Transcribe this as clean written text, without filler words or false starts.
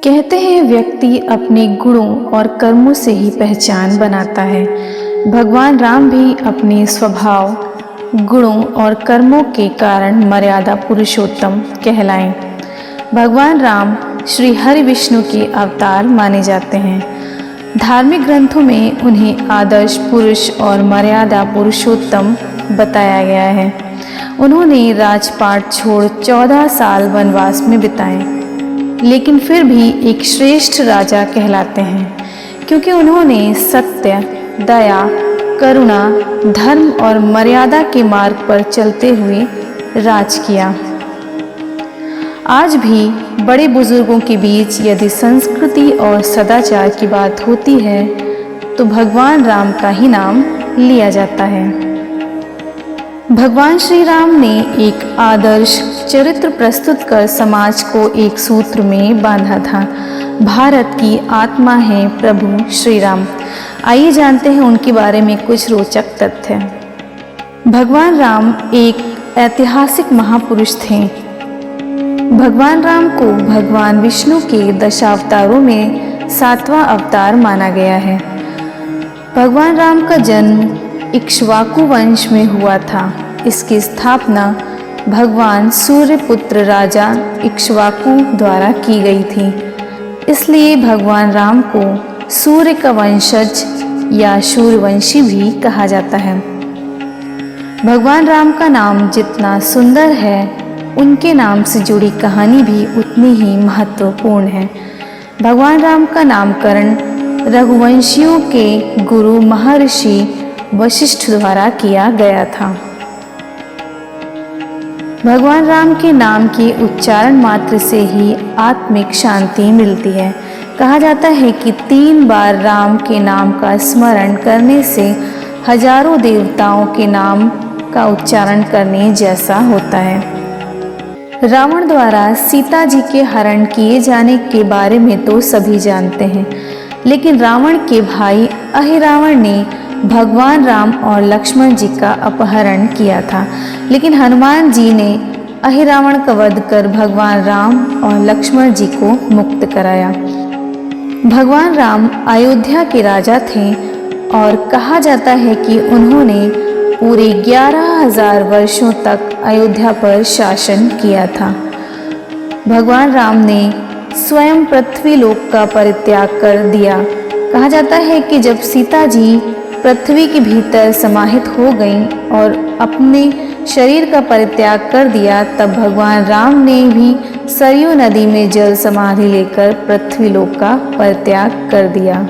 कहते हैं व्यक्ति अपने गुणों और कर्मों से ही पहचान बनाता है। भगवान राम भी अपने स्वभाव, गुणों और कर्मों के कारण मर्यादा पुरुषोत्तम कहलाए। भगवान राम श्री हरि विष्णु के अवतार माने जाते हैं। धार्मिक ग्रंथों में उन्हें आदर्श पुरुष और मर्यादा पुरुषोत्तम बताया गया है। उन्होंने राजपाट छोड़ 14 साल वनवास में बिताए, लेकिन फिर भी एक श्रेष्ठ राजा कहलाते हैं, क्योंकि उन्होंने सत्य, दया, करुणा, धर्म और मर्यादा के मार्ग पर चलते हुए राज किया। आज भी बड़े बुजुर्गों के बीच यदि संस्कृति और सदाचार की बात होती है तो भगवान राम का ही नाम लिया जाता है। भगवान श्री राम ने एक आदर्श चरित्र प्रस्तुत कर समाज को एक सूत्र में बांधा था। भारत की आत्मा है प्रभु श्री राम। आइए जानते हैं उनके बारे में कुछ रोचक तथ्य। भगवान राम एक ऐतिहासिक महापुरुष थे। भगवान राम को भगवान विष्णु के दशावतारों में 7वां अवतार माना गया है। भगवान राम का जन्म इक्ष्वाकु वंश में हुआ था। इसकी स्थापना भगवान सूर्यपुत्र राजा इक्ष्वाकु द्वारा की गई थी। इसलिए भगवान राम को सूर्य का वंशज या सूर्यवंशी भी कहा जाता है। भगवान राम का नाम जितना सुंदर है, उनके नाम से जुड़ी कहानी भी उतनी ही महत्वपूर्ण है। भगवान राम का नामकरण रघुवंशियों के गुरु महर्षि वशिष्ठ द्वारा किया गया था। भगवान राम के नाम के उच्चारण मात्र से ही आत्मिक शांति मिलती है। कहा जाता है कि 3 बार राम के नाम का स्मरण करने से हजारों देवताओं के नाम का उच्चारण करने जैसा होता है। रावण द्वारा सीता जी के हरण किए जाने के बारे में तो सभी जानते हैं, लेकिन रावण के भाई अहिरावण ने भगवान राम और लक्ष्मण जी का अपहरण किया था, लेकिन हनुमान जी ने अहिरावण का वध कर भगवान राम और लक्ष्मण जी को मुक्त कराया। भगवान राम अयोध्या के राजा थे और कहा जाता है कि उन्होंने पूरे 11,000 वर्षों तक अयोध्या पर शासन किया था। भगवान राम ने स्वयं पृथ्वी लोक का परित्याग कर दिया। कहा जाता है कि जब सीता जी पृथ्वी के भीतर समाहित हो गईं और अपने शरीर का परित्याग कर दिया, तब भगवान राम ने भी सरयू नदी में जल समाधि लेकर पृथ्वी लोक का परित्याग कर दिया।